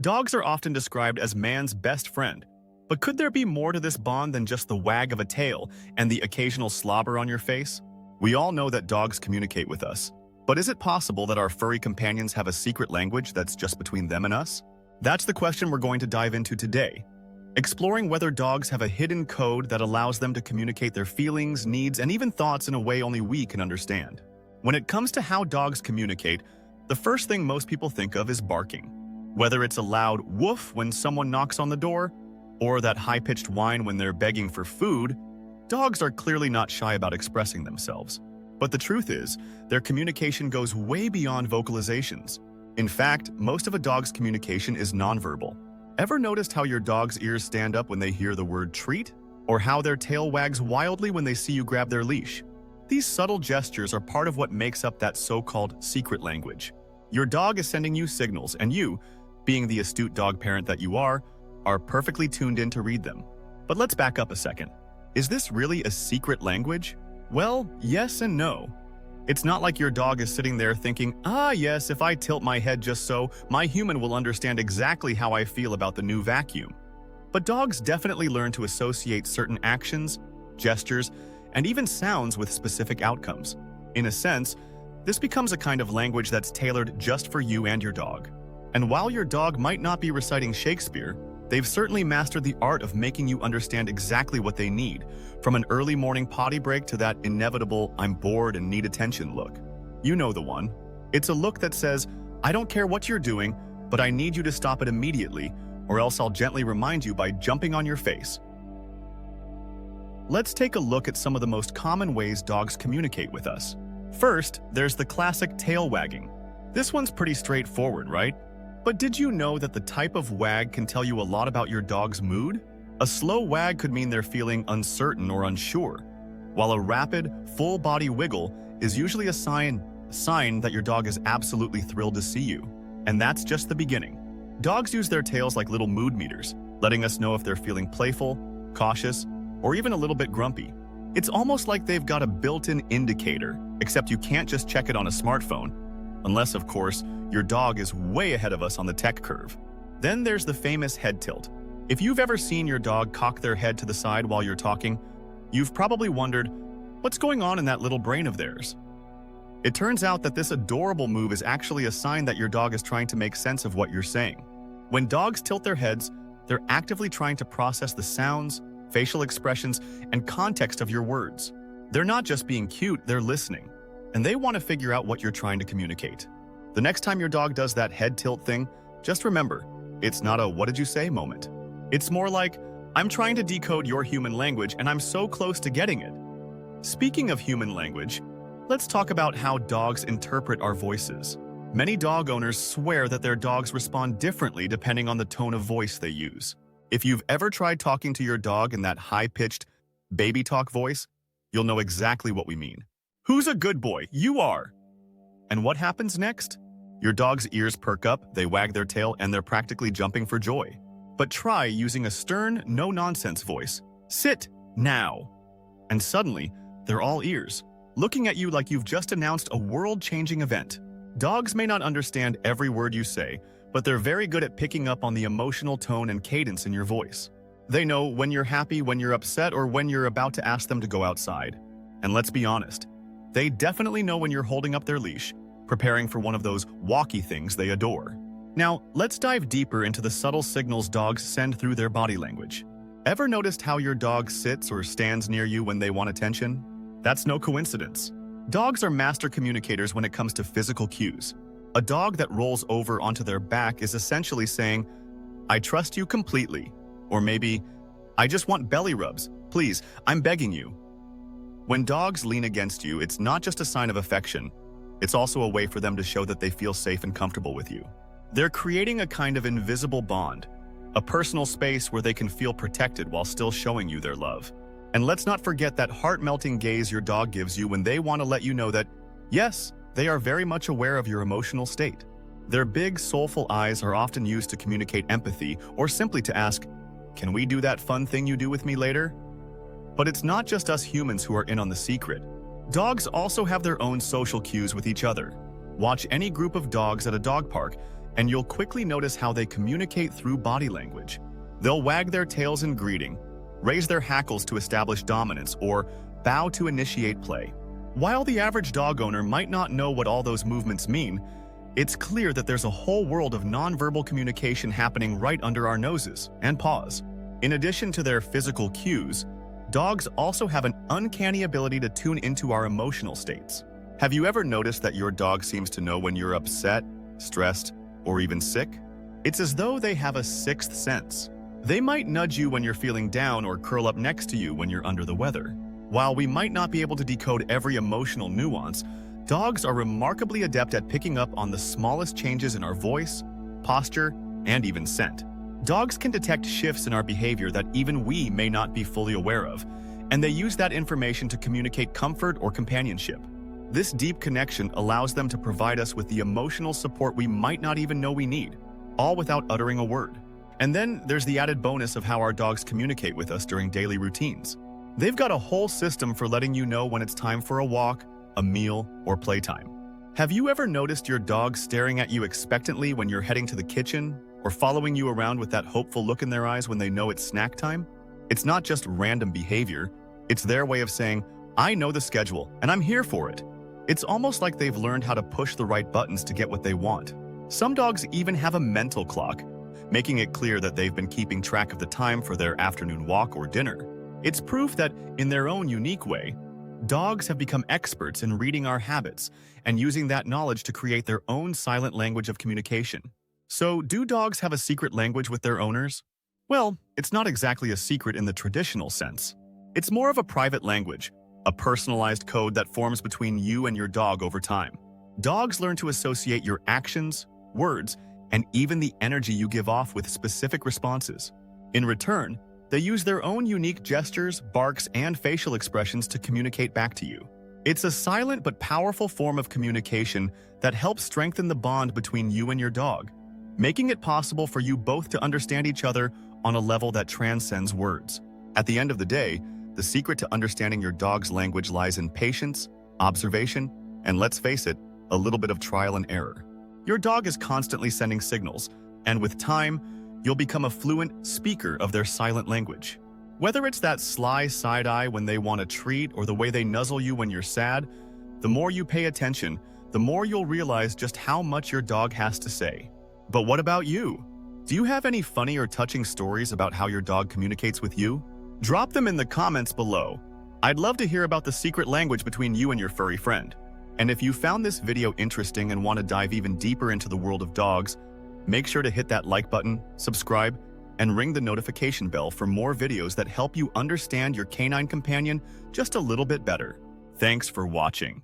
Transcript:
Dogs are often described as man's best friend, but could there be more to this bond than just the wag of a tail and the occasional slobber on your face? We all know that dogs communicate with us, but is it possible that our furry companions have a secret language that's just between them and us? That's the question we're going to dive into today, exploring whether dogs have a hidden code that allows them to communicate their feelings, needs, and even thoughts in a way only we can understand. When it comes to how dogs communicate, the first thing most people think of is barking. Whether it's a loud woof when someone knocks on the door, or that high-pitched whine when they're begging for food, dogs are clearly not shy about expressing themselves. But the truth is, their communication goes way beyond vocalizations. In fact, most of a dog's communication is nonverbal. Ever noticed how your dog's ears stand up when they hear the word treat? Or how their tail wags wildly when they see you grab their leash? These subtle gestures are part of what makes up that so-called secret language. Your dog is sending you signals, and you, being the astute dog parent that you are perfectly tuned in to read them. But let's back up a second. Is this really a secret language? Well, yes and no. It's not like your dog is sitting there thinking, yes, if I tilt my head just so, my human will understand exactly how I feel about the new vacuum. But dogs definitely learn to associate certain actions, gestures, and even sounds with specific outcomes. In a sense, this becomes a kind of language that's tailored just for you and your dog. And while your dog might not be reciting Shakespeare, they've certainly mastered the art of making you understand exactly what they need, from an early morning potty break to that inevitable "I'm bored and need attention" look. You know the one. It's a look that says, "I don't care what you're doing, but I need you to stop it immediately, or else I'll gently remind you by jumping on your face." Let's take a look at some of the most common ways dogs communicate with us. First, there's the classic tail wagging. This one's pretty straightforward, right? But did you know that the type of wag can tell you a lot about your dog's mood? A slow wag could mean they're feeling uncertain or unsure, while a rapid, full-body wiggle is usually a sign that your dog is absolutely thrilled to see you. And that's just the beginning. Dogs use their tails like little mood meters, letting us know if they're feeling playful, cautious, or even a little bit grumpy. It's almost like they've got a built-in indicator, except you can't just check it on a smartphone. Unless, of course, your dog is way ahead of us on the tech curve. Then there's the famous head tilt. If you've ever seen your dog cock their head to the side while you're talking, you've probably wondered, what's going on in that little brain of theirs? It turns out that this adorable move is actually a sign that your dog is trying to make sense of what you're saying. When dogs tilt their heads, they're actively trying to process the sounds, facial expressions, and context of your words. They're not just being cute, they're listening, and they want to figure out what you're trying to communicate. The next time your dog does that head tilt thing, just remember, it's not a "what did you say" moment. It's more like, "I'm trying to decode your human language and I'm so close to getting it." Speaking of human language, let's talk about how dogs interpret our voices. Many dog owners swear that their dogs respond differently depending on the tone of voice they use. If you've ever tried talking to your dog in that high-pitched, baby talk voice, you'll know exactly what we mean. "Who's a good boy? You are." And what happens next? Your dog's ears perk up, they wag their tail, and they're practically jumping for joy. But try using a stern, no-nonsense voice. "Sit, now." And suddenly, they're all ears, looking at you like you've just announced a world-changing event. Dogs may not understand every word you say, but they're very good at picking up on the emotional tone and cadence in your voice. They know when you're happy, when you're upset, or when you're about to ask them to go outside. And let's be honest, they definitely know when you're holding up their leash, preparing for one of those walkie things they adore. Now, let's dive deeper into the subtle signals dogs send through their body language. Ever noticed how your dog sits or stands near you when they want attention? That's no coincidence. Dogs are master communicators when it comes to physical cues. A dog that rolls over onto their back is essentially saying, "I trust you completely." Or maybe, "I just want belly rubs. Please, I'm begging you." When dogs lean against you, it's not just a sign of affection. It's also a way for them to show that they feel safe and comfortable with you. They're creating a kind of invisible bond, a personal space where they can feel protected while still showing you their love. And let's not forget that heart-melting gaze your dog gives you when they want to let you know that, yes, they are very much aware of your emotional state. Their big, soulful eyes are often used to communicate empathy or simply to ask, "Can we do that fun thing you do with me later?" But it's not just us humans who are in on the secret. Dogs also have their own social cues with each other. Watch any group of dogs at a dog park, and you'll quickly notice how they communicate through body language. They'll wag their tails in greeting, raise their hackles to establish dominance, or bow to initiate play. While the average dog owner might not know what all those movements mean, it's clear that there's a whole world of nonverbal communication happening right under our noses and paws. In addition to their physical cues, dogs also have an uncanny ability to tune into our emotional states. Have you ever noticed that your dog seems to know when you're upset, stressed, or even sick? It's as though they have a sixth sense. They might nudge you when you're feeling down or curl up next to you when you're under the weather. While we might not be able to decode every emotional nuance, dogs are remarkably adept at picking up on the smallest changes in our voice, posture, and even scent. Dogs can detect shifts in our behavior that even we may not be fully aware of, and they use that information to communicate comfort or companionship. This deep connection allows them to provide us with the emotional support we might not even know we need, all without uttering a word. And then there's the added bonus of how our dogs communicate with us during daily routines. They've got a whole system for letting you know when it's time for a walk, a meal, or playtime. Have you ever noticed your dog staring at you expectantly when you're heading to the kitchen, or following you around with that hopeful look in their eyes when they know it's snack time? It's not just random behavior, it's their way of saying, "I know the schedule, and I'm here for it." It's almost like they've learned how to push the right buttons to get what they want. Some dogs even have a mental clock, making it clear that they've been keeping track of the time for their afternoon walk or dinner. It's proof that, in their own unique way, dogs have become experts in reading our habits and using that knowledge to create their own silent language of communication. So, do dogs have a secret language with their owners? Well, it's not exactly a secret in the traditional sense. It's more of a private language, a personalized code that forms between you and your dog over time. Dogs learn to associate your actions, words, and even the energy you give off with specific responses. In return, they use their own unique gestures, barks, and facial expressions to communicate back to you. It's a silent but powerful form of communication that helps strengthen the bond between you and your dog, making it possible for you both to understand each other on a level that transcends words. At the end of the day, the secret to understanding your dog's language lies in patience, observation, and let's face it, a little bit of trial and error. Your dog is constantly sending signals, and with time, you'll become a fluent speaker of their silent language. Whether it's that sly side eye when they want a treat or the way they nuzzle you when you're sad, the more you pay attention, the more you'll realize just how much your dog has to say. But what about you? Do you have any funny or touching stories about how your dog communicates with you? Drop them in the comments below. I'd love to hear about the secret language between you and your furry friend. And if you found this video interesting and want to dive even deeper into the world of dogs, make sure to hit that like button, subscribe, and ring the notification bell for more videos that help you understand your canine companion just a little bit better. Thanks for watching.